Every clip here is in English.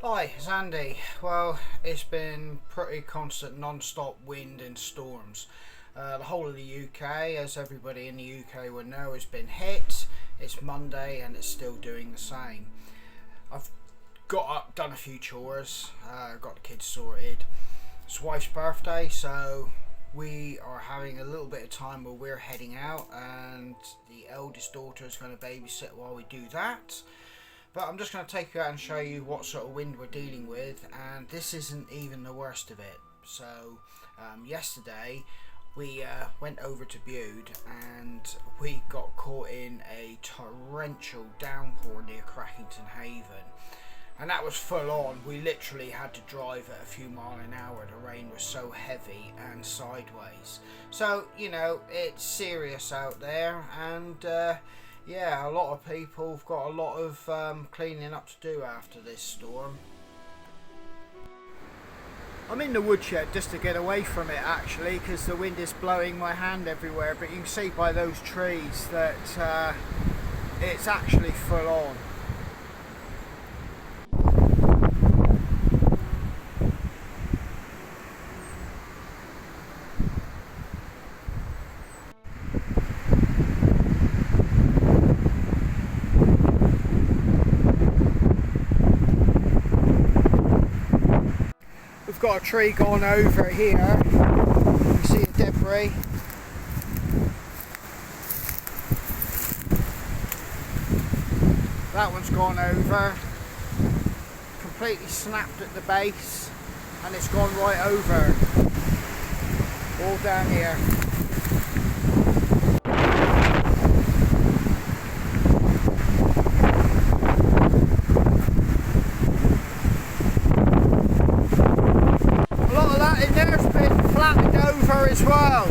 Hi, it's Andy. Well, it's been pretty constant non-stop wind and storms. The whole of the UK, as everybody in the UK will know, has been hit. It's Monday and it's still doing the same. I've got up, done a few chores, got the kids sorted. It's wife's birthday, so we are having a little bit of time where we're heading out, and the eldest daughter is going to babysit while we do that. But I'm just going to take you out and show you what sort of wind we're dealing with, and this isn't even the worst of it. So yesterday we went over to Bude and we got caught in a torrential downpour near Crackington Haven, and that was full on. We literally had to drive at a few miles an hour. The rain was so heavy and sideways. So it's serious out there, and yeah, a lot of people have got a lot of cleaning up to do after this storm. I'm in the woodshed just to get away from it actually, because the wind is blowing my hand everywhere, but you can see by those trees that it's actually full on. We've got a tree gone over here. You see the debris. That one's gone over. Completely snapped at the base, and it's gone right over. All down here. As well.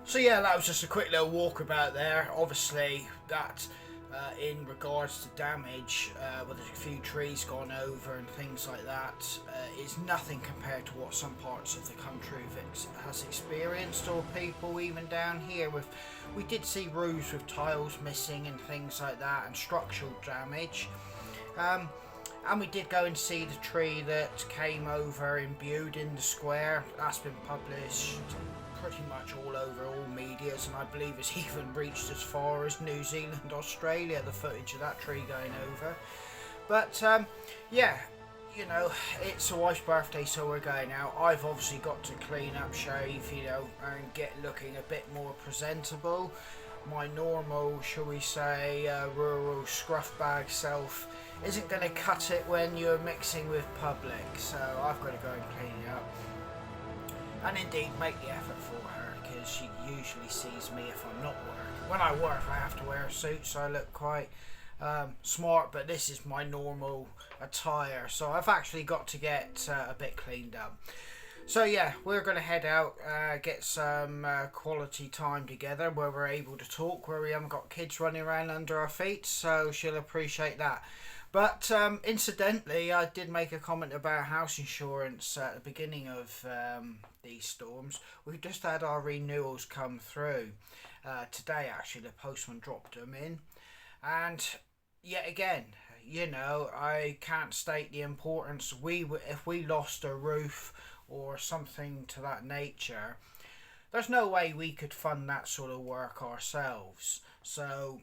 So yeah, that was just a quick little walkabout there. Obviously that in regards to damage, with a few trees gone over and things like that, is nothing compared to what some parts of the country has experienced, or people even down here. We did see roofs with tiles missing and things like that, and structural damage. And we did go and see the tree that came over in Bude in the square. That's been published pretty much all over all medias, and I believe it's even reached as far as New Zealand, Australia, the footage of that tree going over. But yeah, it's a wife's birthday, so we're going out. I've obviously got to clean up, shave, and get looking a bit more presentable. My normal, shall we say, rural scruff bag self isn't going to cut it when you're mixing with public, so I've got to go and clean it up, and indeed make the effort for her, because she usually sees me if I'm not working. When I work I have to wear a suit, so I look quite smart, but this is my normal attire, so I've actually got to get a bit cleaned up. So yeah, we're going to head out, get some quality time together where we're able to talk, where we haven't got kids running around under our feet, so she'll appreciate that. But incidentally, I did make a comment about house insurance at the beginning of these storms. We've just had our renewals come through. Today actually, the postman dropped them in, and yet again, I can't state the importance. If we lost a roof or something to that nature, there's no way we could fund that sort of work ourselves. So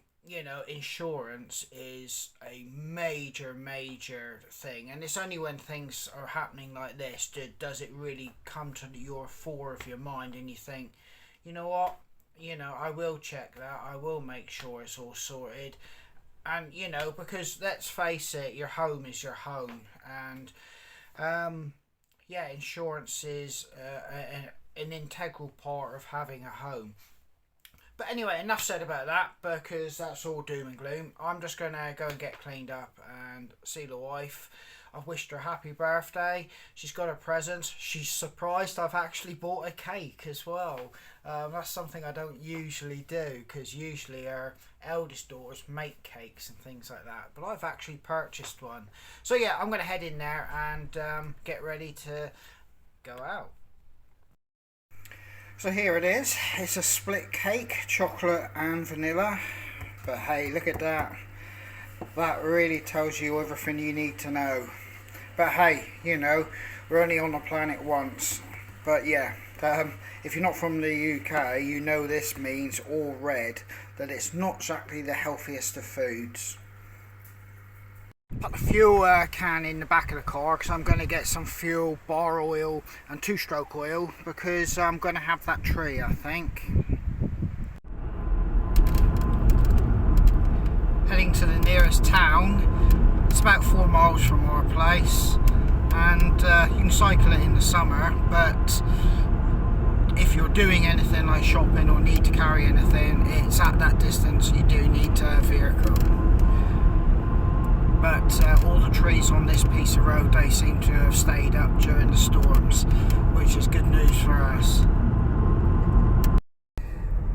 insurance is a major thing, and it's only when things are happening like this does it really come to your fore of your mind, and you think, you know what, I will check that, I will make sure it's all sorted. And because let's face it, your home is your home, and yeah, insurance is an integral part of having a home. But anyway, enough said about that, because that's all doom and gloom. I'm just going to go and get cleaned up and see the wife. I've wished her happy birthday. She's got a present. She's surprised I've actually bought a cake as well. That's something I don't usually do, because usually our eldest daughters make cakes and things like that. But I've actually purchased one. So yeah, I'm going to head in there and get ready to go out. So here it is. It's a split cake, chocolate and vanilla. But hey, look at that. That really tells you everything you need to know. But hey, you know, we're only on the planet once. But yeah, if you're not from the UK, you know this means all red, that it's not exactly the healthiest of foods. Put the fuel can in the back of the car because I'm going to get some fuel, bar oil and two-stroke oil, because I'm going to have that tree, I think. Heading to the nearest town. It's about 4 miles from our place, and you can cycle it in the summer, but if you're doing anything like shopping or need to carry anything, it's at that distance you do need a vehicle. But all the trees on this piece of road, they seem to have stayed up during the storms, which is good news for us.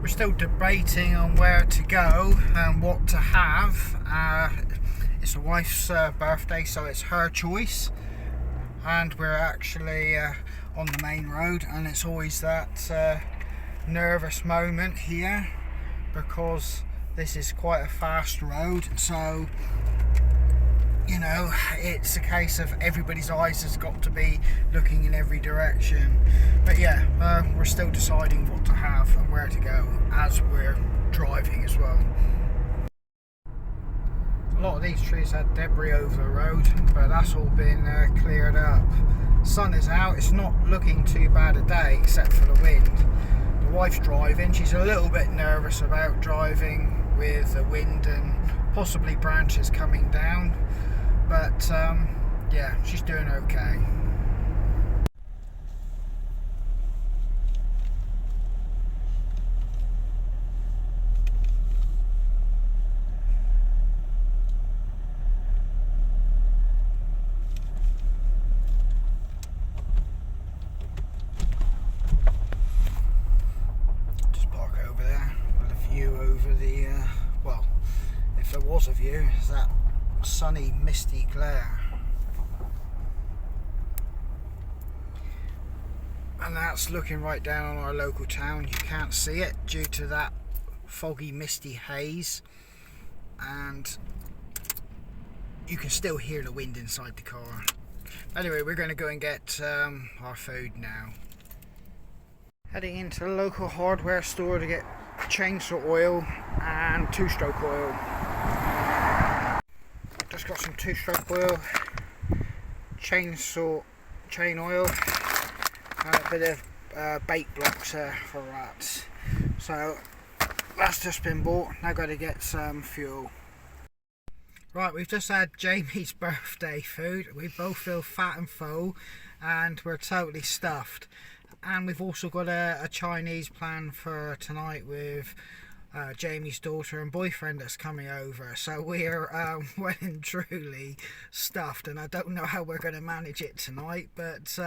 We're still debating on where to go and what to have. It's the wife's birthday, so it's her choice, and we're actually on the main road, and it's always that nervous moment here because this is quite a fast road, so you know, it's a case of everybody's eyes has got to be looking in every direction. But yeah, we're still deciding what to have and where to go as we're driving as well. A lot of these trees had debris over the road, but that's all been cleared up. Sun is out, it's not looking too bad a day except for the wind. The wife's driving, she's a little bit nervous about driving with the wind and possibly branches coming down. But yeah, she's doing okay. Just park over there with a view over the, well, if there was a view, it's that sunny, misty glare. And that's looking right down on our local town. You can't see it due to that foggy, misty haze, and you can still hear the wind inside the car. Anyway, we're going to go and get our food now. Heading into the local hardware store to get chainsaw oil and two-stroke oil. Just got some two-stroke oil, chain oil, and a bit of bait blocks for rats. So that's just been bought. Now got to get some fuel. Right, we've just had Jamie's birthday food. We both feel fat and full, and we're totally stuffed. And we've also got a Chinese plan for tonight with Jamie's daughter and boyfriend that's coming over, so we're well and truly stuffed, and I don't know how we're going to manage it tonight, but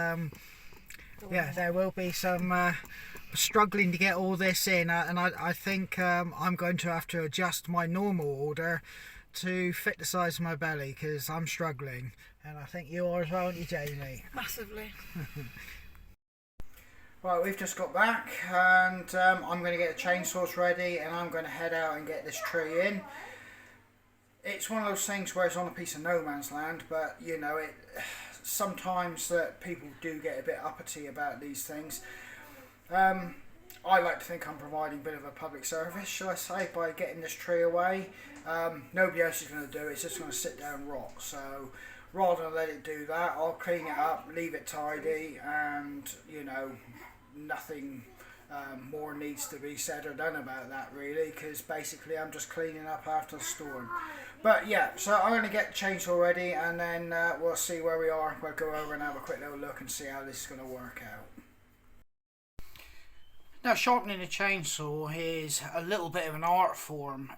yeah, there will be some struggling to get all this in, and I think I'm going to have to adjust my normal order to fit the size of my belly, because I'm struggling, and I think you are as well, aren't you, Jamie? Massively. Right, we've just got back, and I'm going to get the chainsaws ready, and I'm going to head out and get this tree in. It's one of those things where it's on a piece of no man's land, but you know, sometimes that people do get a bit uppity about these things. I like to think I'm providing a bit of a public service, shall I say, by getting this tree away. Nobody else is going to do it, it's just going to sit there and rot. So rather than let it do that, I'll clean it up, leave it tidy, and you know, nothing more needs to be said or done about that really, because basically I'm just cleaning up after the storm. But yeah, so I'm going to get the chainsaw ready, and then we'll see where we are. We'll go over and have a quick little look and see how this is going to work out. Now, sharpening a chainsaw is a little bit of an art form.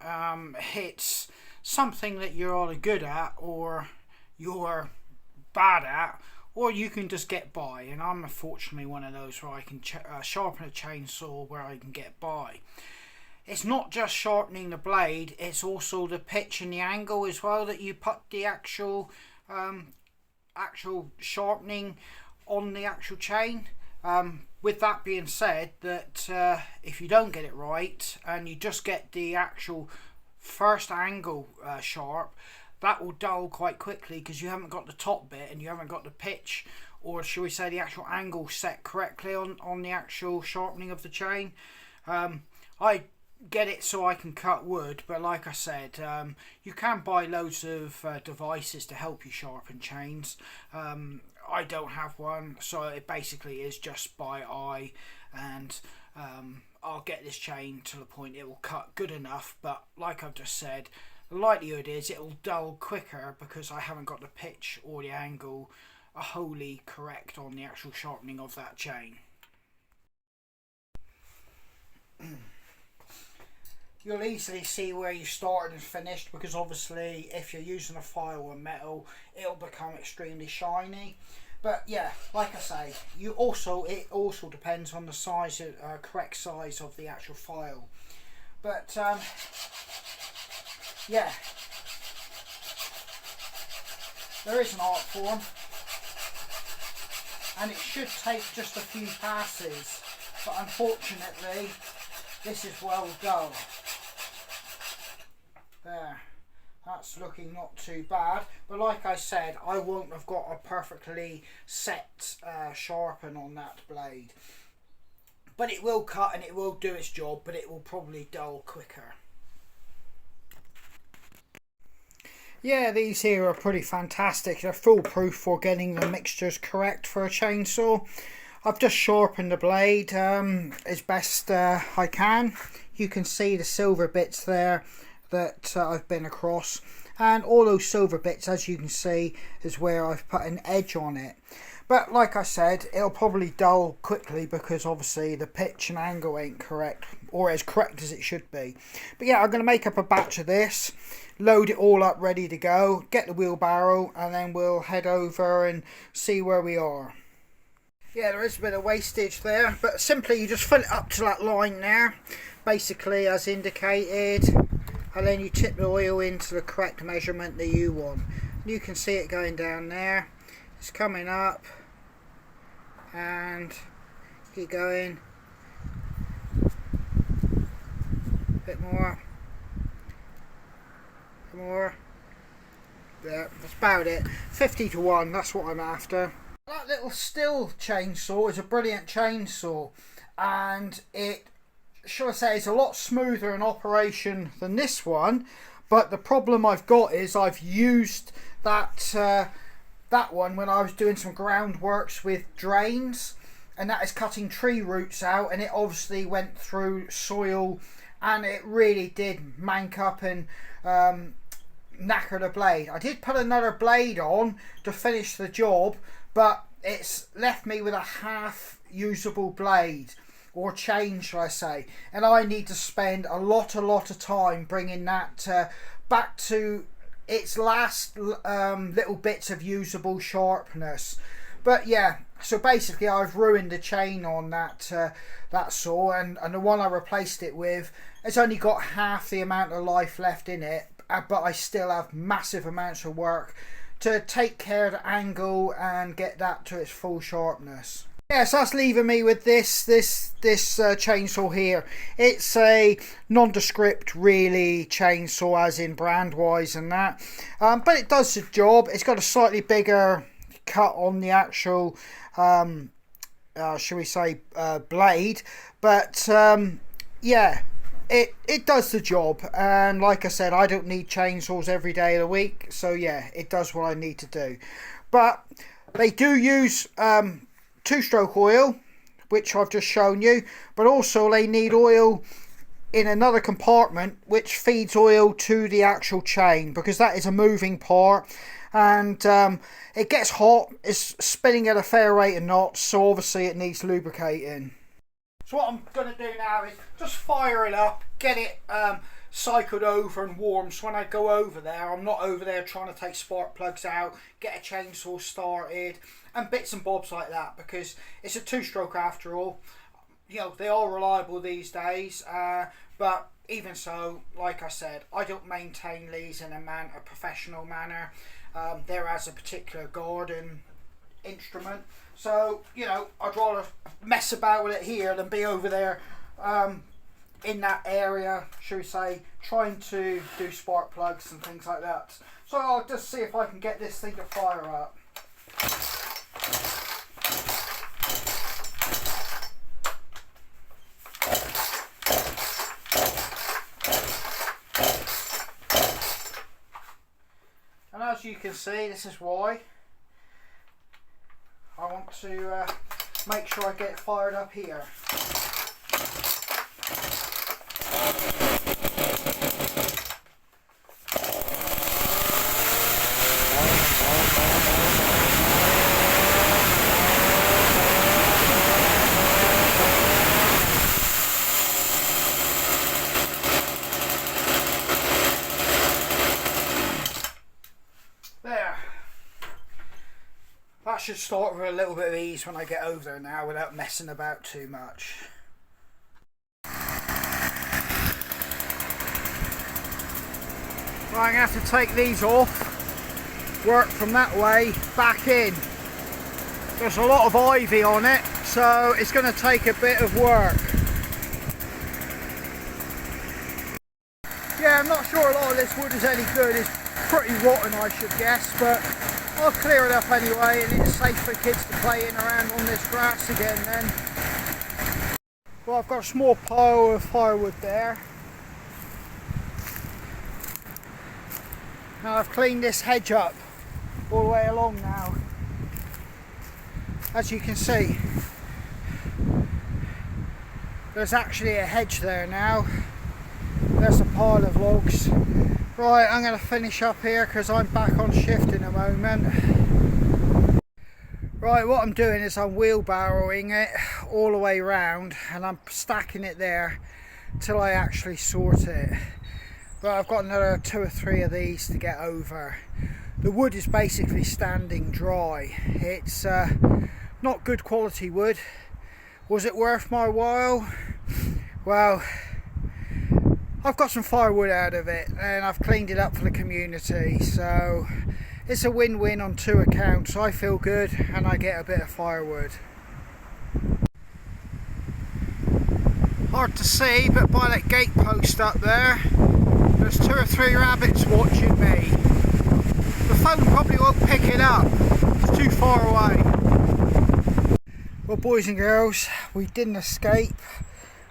It's something that you're either good at or you're bad at, or you can just get by, and I'm unfortunately one of those where I can sharpen a chainsaw where I can get by. It's not just sharpening the blade, it's also the pitch and the angle as well that you put the actual sharpening on the actual chain. With that being said, that if you don't get it right and you just get the actual first angle sharp, that will dull quite quickly because you haven't got the top bit and you haven't got the pitch, or shall we say the actual angle set correctly on the actual sharpening of the chain. I get it so I can cut wood, but like I said, you can buy loads of devices to help you sharpen chains. I don't have one, so it basically is just by eye, and I'll get this chain to the point it will cut good enough, but like I've just said, the likelihood is it'll dull quicker because I haven't got the pitch or the angle wholly correct on the actual sharpening of that chain. You'll easily see where you started and finished, because obviously if you're using a file and metal, it'll become extremely shiny. But yeah, like I say, it also depends on the size, correct size of the actual file. But yeah, there is an art form, and it should take just a few passes, but unfortunately this is well dull. There, that's looking not too bad, but like I said, I won't have got a perfectly set sharpen on that blade, but it will cut and it will do its job, but it will probably dull quicker. Yeah, these here are pretty fantastic. They're foolproof for getting the mixtures correct for a chainsaw. I've just sharpened the blade as best I can. You can see the silver bits there that I've been across, and all those silver bits, as you can see, is where I've put an edge on it. But like I said, it'll probably dull quickly because obviously the pitch and angle ain't correct, or as correct as it should be. But yeah, I'm going to make up a batch of this, load it all up ready to go, get the wheelbarrow, and then we'll head over and see where we are. Yeah, there is a bit of wastage there, but simply you just fill it up to that line there, basically as indicated, and then you tip the oil into the correct measurement that you want. You can see it going down there, it's coming up, and keep going, a bit more, there, that's about it, 50 to 1, that's what I'm after. That little Stihl chainsaw is a brilliant chainsaw, and it, shall I say, is a lot smoother in operation than this one, but the problem I've got is I've used that one when I was doing some groundworks with drains, and that is cutting tree roots out, and it obviously went through soil and it really did mank up and knacker the blade. I did put another blade on to finish the job, but it's left me with a half usable blade, or chain shall I say, and I need to spend a lot of time bringing that back to its last little bits of usable sharpness. But yeah, so basically I've ruined the chain on that that saw, and the one I replaced it with, it's only got half the amount of life left in it, but I still have massive amounts of work to take care of the angle and get that to its full sharpness. Yes, that's leaving me with this chainsaw here. It's a nondescript really chainsaw, as in brand wise and that, but it does the job. It's got a slightly bigger cut on the actual shall we say blade, but yeah, it does the job, and like I said, I don't need chainsaws every day of the week, so yeah, it does what I need to do. But they do use two-stroke oil, which I've just shown you, but also they need oil in another compartment which feeds oil to the actual chain, because that is a moving part, and it gets hot, it's spinning at a fair rate of knots, so obviously it needs lubricating. So what I'm going to do now is just fire it up, get it cycled over and warm, so when I go over there, I'm not over there trying to take spark plugs out, get a chainsaw started and bits and bobs like that, because it's a two-stroke after all. You know, they are reliable these days, but even so, like I said, I don't maintain these in a professional manner. They're as a particular garden instrument, so you know, I'd rather mess about with it here than be over there in that area, shall we say, trying to do spark plugs and things like that. So I'll just see if I can get this thing to fire up. And as you can see, this is why I want to make sure I get it fired up here. That should start with a little bit of ease when I get over there now without messing about too much. Right, I'm going to have to take these off, work from that way back in. There's a lot of ivy on it, so it's going to take a bit of work. Yeah, I'm not sure a lot of this wood is any good. It's pretty rotten, I should guess, but I'll clear it up anyway, and it's safe for kids to play in around on this grass again then. Well, I've got a small pile of firewood there. Now I've cleaned this hedge up all the way along now. As you can see, there's actually a hedge there now. There's a pile of logs. Right, I'm going to finish up here because I'm back on shift in a moment. Right, what I'm doing is I'm wheelbarrowing it all the way round and I'm stacking it there till I actually sort it. But I've got another 2 or 3 of these to get over. The wood is basically standing dry. It's not good quality wood. Was it worth my while? Well, I've got some firewood out of it and I've cleaned it up for the community, so it's a win-win on 2 accounts. I feel good and I get a bit of firewood. Hard to see, but by that gate post up there, there's 2 or 3 rabbits watching me. The phone probably won't pick it up, it's too far away. Well, boys and girls, we didn't escape.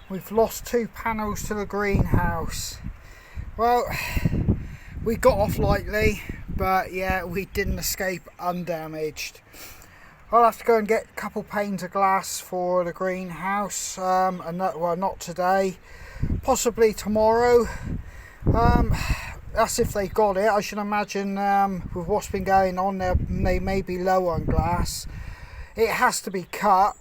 We've lost 2 panels to the greenhouse. Well, we got off lightly, but yeah, we didn't escape undamaged. I'll have to go and get a couple panes of glass for the greenhouse, well, not today, possibly tomorrow. That's if they got it. I should imagine with what's been going on, they may be low on glass. It has to be cut.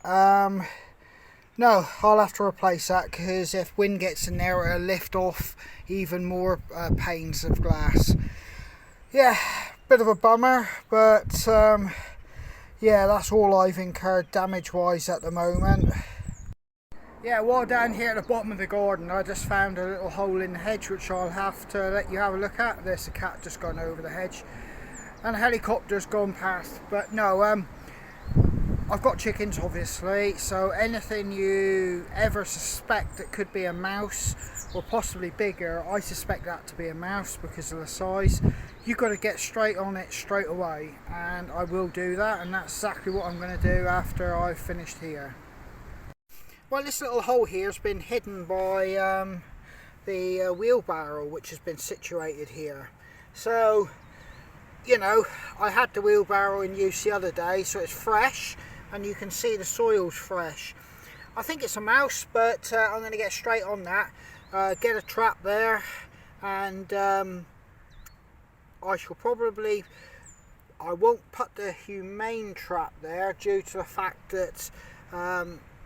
No, I'll have to replace that because if wind gets in there, it'll lift off even more panes of glass. Yeah, bit of a bummer, but yeah, that's all I've incurred damage wise at the moment. Yeah, while down here at the bottom of the garden, I just found a little hole in the hedge which I'll have to let you have a look at. There's a cat just gone over the hedge and a helicopter's gone past, but no, I've got chickens obviously, so anything you ever suspect that could be a mouse or possibly bigger, I suspect that to be a mouse because of the size. You've got to get straight on it straight away, and I will do that, and that's exactly what I'm going to do after I've finished here. Well, this little hole here has been hidden by the wheelbarrow which has been situated here. So, you know, I had the wheelbarrow in use the other day, so it's fresh and you can see the soil's fresh. I think it's a mouse, but I'm going to get straight on that, get a trap there, and I shall probably, I won't put the humane trap there due to the fact that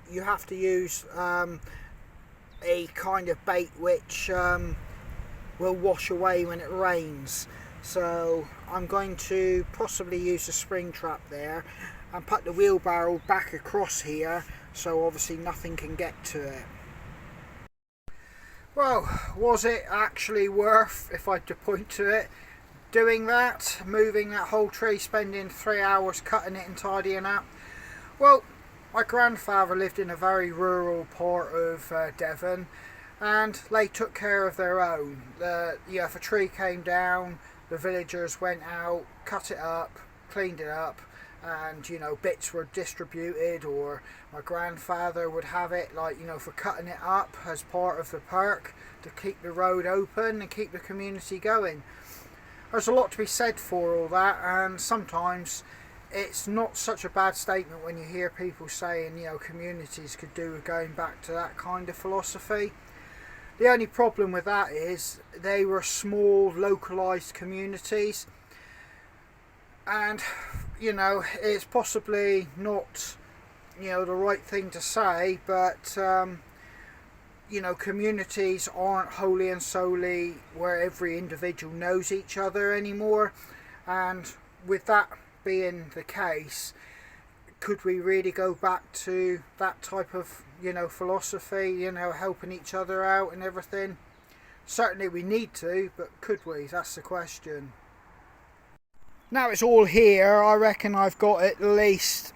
you have to use a kind of bait which will wash away when it rains. So I'm going to possibly use a spring trap there and put the wheelbarrow back across here so obviously nothing can get to it. Well, was it actually worth, if I had to point to it, doing that, moving that whole tree, spending 3 hours cutting it and tidying up? Well, My grandfather lived in a very rural part of Devon, and they took care of their own. If a tree came down, the villagers went out, cut it up, cleaned it up, and bits were distributed, or my grandfather would have it, like, for cutting it up as part of the perk to keep the road open and keep the community going. There's a lot to be said for all that, and sometimes it's not such a bad statement when you hear people saying, communities could do with going back to that kind of philosophy. The only problem with that is they were small, localised communities, and it's possibly not the right thing to say, but communities aren't wholly and solely where every individual knows each other anymore. And with that being the case, could we really go back to that type of philosophy, helping each other out and everything? Certainly we need to, but could we? That's the question. Now it's all here, I reckon I've got at least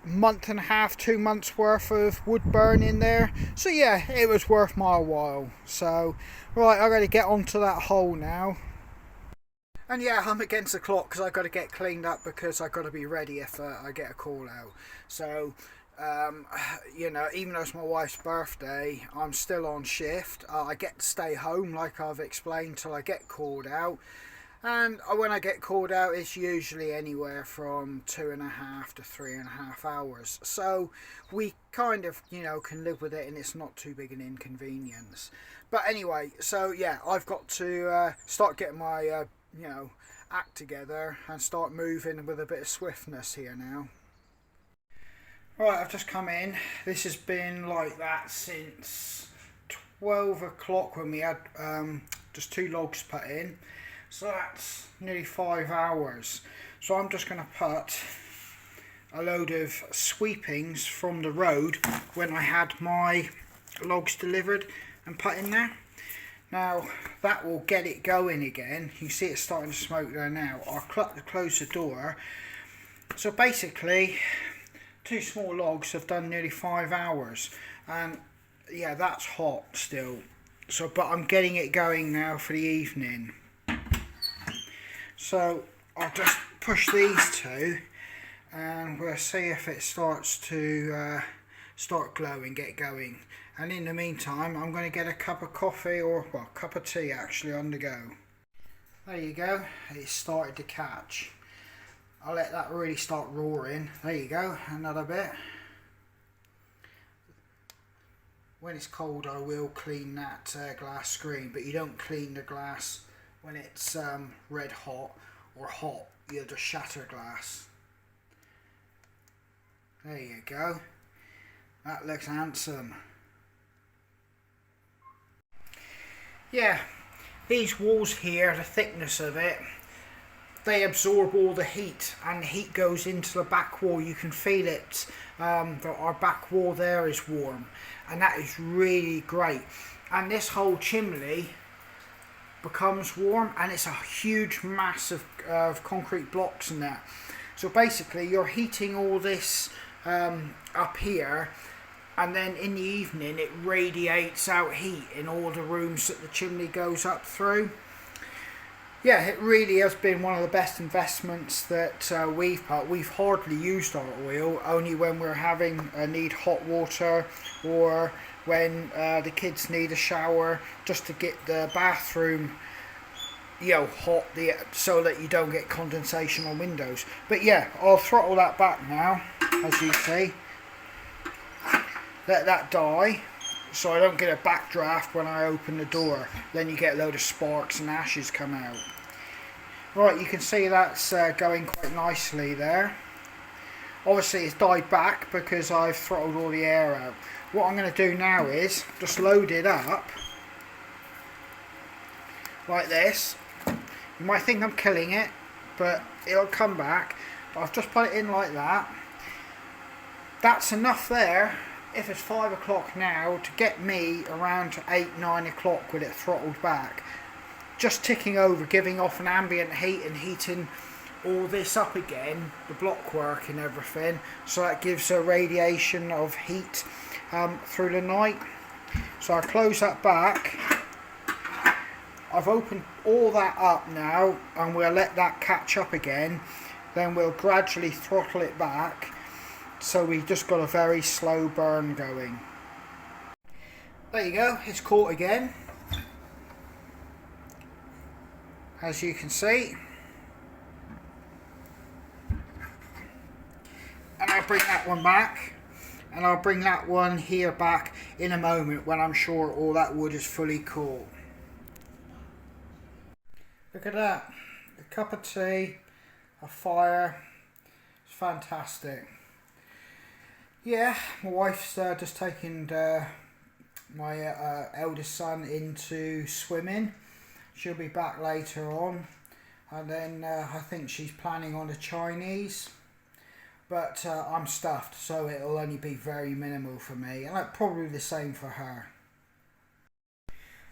month and a half, 2 months worth of wood burn in there. So yeah, it was worth my while. So right, I've got to get onto that hole now. And yeah, I'm against the clock because I've got to get cleaned up, because I've got to be ready if I get a call out. So even though it's my wife's birthday, I'm still on shift. I get to stay home, like I've explained, till I get called out. And when I get called out, it's usually anywhere from 2.5 to 3.5 hours. So we kind of, can live with it, and it's not too big an inconvenience. But anyway, so yeah, I've got to start getting my, act together and start moving with a bit of swiftness here now. Right, I've just come in. This has been like that since 12 o'clock when we had just 2 logs put in. So that's nearly 5 hours. So I'm just going to put a load of sweepings from the road when I had my logs delivered and put in there. Now that will get it going again. You see it's starting to smoke there now. I'll close the door. So basically 2 small logs have done nearly 5 hours, and yeah, that's hot still. So but I'm getting it going now for the evening. So I'll just push these 2 and we'll see if it starts to start glowing, get going. And in the meantime, I'm going to get a cup of coffee, or well, cup of tea actually, on the go. There you go, it started to catch. I'll let that really start roaring. There you go, another bit. When it's cold, I will clean that glass screen, but you don't clean the glass when it's red hot or hot. You just shatter glass. There you go. That looks handsome. Yeah, these walls here, the thickness of it, they absorb all the heat, and the heat goes into the back wall. You can feel it. Our back wall there is warm, and that is really great. And this whole chimney becomes warm, and it's a huge mass of concrete blocks in there. So basically you're heating all this up here, and then in the evening it radiates out heat in all the rooms that the chimney goes up through. Yeah, it really has been one of the best investments that we've put. We've hardly used our oil, only when we're need hot water, or when the kids need a shower, just to get the bathroom hot, so that you don't get condensation on windows. But yeah, I'll throttle that back now, as you see. Let that die, so I don't get a backdraft when I open the door. Then you get a load of sparks and ashes come out. Right, you can see that's going quite nicely there. Obviously it's died back because I've throttled all the air out. What I'm going to do now is just load it up like this. You might think I'm killing it, but it'll come back. But I've just put it in like that. That's enough there, if it's 5 o'clock now, to get me around to 8, 9 o'clock with it throttled back. Just ticking over, giving off an ambient heat and heating all this up again, the block work and everything, so that gives a radiation of heat through the night. So I close that back. I've opened all that up now, and we'll let that catch up again. Then we'll gradually throttle it back, so we just got a very slow burn going. There you go, it's caught again, as you can see. And I'll bring that one back, and I'll bring that one here back in a moment when I'm sure all that wood is fully caught. Look at that, a cup of tea, a fire, it's fantastic. Yeah, my wife's just taken my eldest son into swimming. She'll be back later on, and then I think she's planning on a Chinese. But I'm stuffed, so it'll only be very minimal for me, and probably the same for her.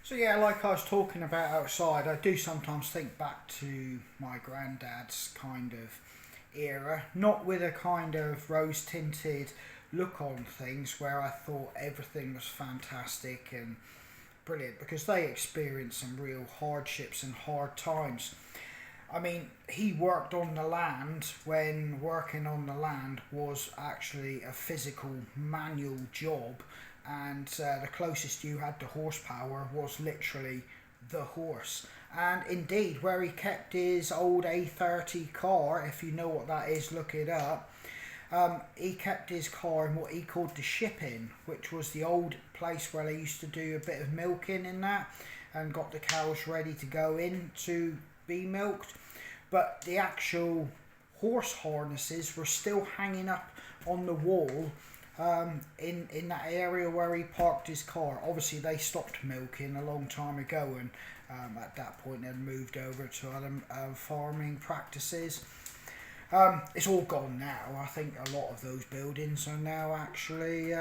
So yeah, like I was talking about outside, I do sometimes think back to my granddad's kind of era, not with a kind of rose-tinted look on things where I thought everything was fantastic and brilliant, because they experienced some real hardships and hard times. I mean, he worked on the land when working on the land was actually a physical manual job, and the closest you had to horsepower was literally the horse. And indeed, where he kept his old A30 car, if you know what that is, look it up, he kept his car in what he called the shipping, which was the old place where they used to do a bit of milking in that and got the cows ready to go in to be milked. But the actual horse harnesses were still hanging up on the wall in that area where he parked his car. Obviously they stopped milking a long time ago, and at that point they moved over to other farming practices. It's all gone now. I think a lot of those buildings are now actually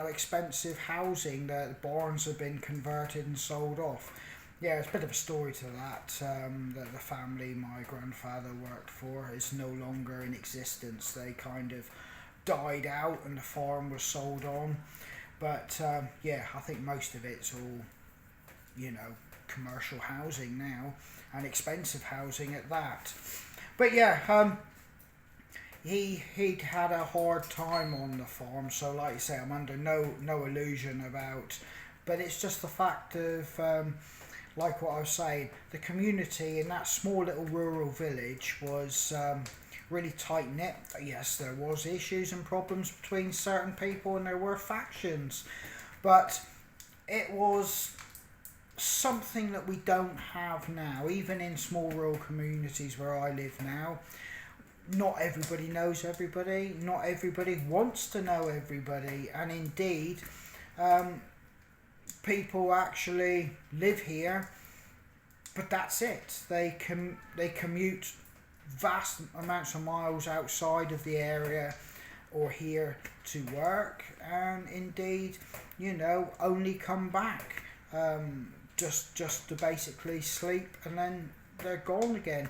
expensive housing. The barns have been converted and sold off. Yeah, it's a bit of a story to that. That the family my grandfather worked for is no longer in existence. They kind of died out and the farm was sold on. But yeah, I think most of it's all, commercial housing now, and expensive housing at that. But yeah, he'd had a hard time on the farm, so like you say, I'm under no illusion about. But it's just the fact of. Like what I was saying, the community in that small little rural village was really tight-knit. Yes, there was issues and problems between certain people, and there were factions, but it was something that we don't have now, even in small rural communities where I live now. Not everybody knows everybody, not everybody wants to know everybody, and indeed people actually live here, but that's it. They commute vast amounts of miles outside of the area or here to work, and indeed, only come back just to basically sleep, and then they're gone again.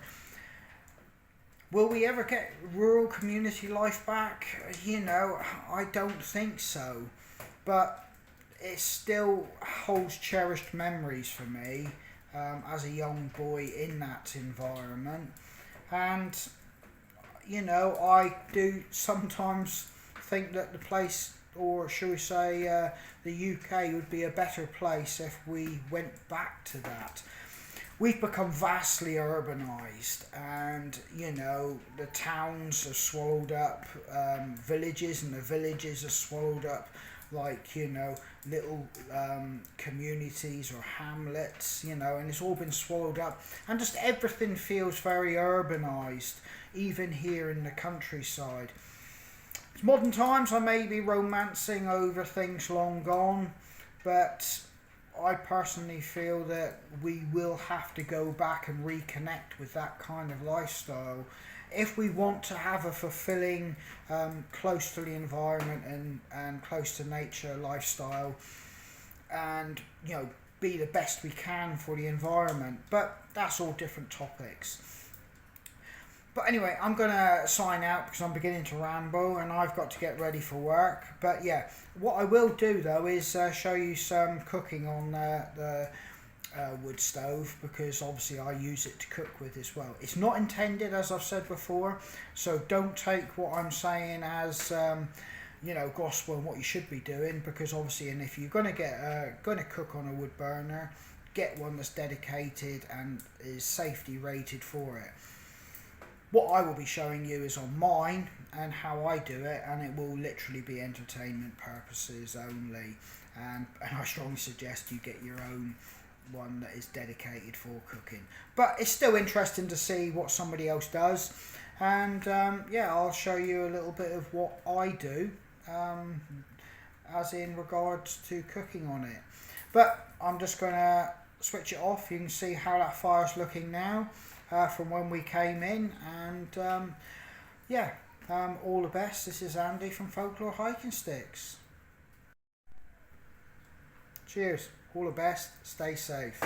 Will we ever get rural community life back? I don't think so, but it still holds cherished memories for me as a young boy in that environment. And I do sometimes think that the place, or should we say the UK, would be a better place if we went back to that. We've become vastly urbanised, and the towns are swallowed up villages, and the villages are swallowed up like little communities or hamlets, and it's all been swallowed up, and just everything feels very urbanised, even here in the countryside. It's modern times. I may be romancing over things long gone, but I personally feel that we will have to go back and reconnect with that kind of lifestyle if we want to have a fulfilling, close to the environment and close to nature lifestyle, and be the best we can for the environment. But that's all different topics. But anyway, I'm going to sign out because I'm beginning to ramble and I've got to get ready for work. But yeah, what I will do though is show you some cooking on the wood stove, because obviously I use it to cook with as well. It's not intended, as I've said before, so don't take what I'm saying as you know, gospel and what you should be doing, because obviously, and if you're going to cook on a wood burner, get one that's dedicated and is safety rated for it. What I will be showing you is on mine and how I do it, and it will literally be entertainment purposes only, and I strongly suggest you get your own one that is dedicated for cooking. But it's still interesting to see what somebody else does, and yeah, I'll show you a little bit of what I do as in regards to cooking on it. But I'm just going to switch it off. You can see how that fire's looking now from when we came in, and yeah, all the best. This is Andy from Folklore Hiking Sticks. Cheers, all the best, stay safe.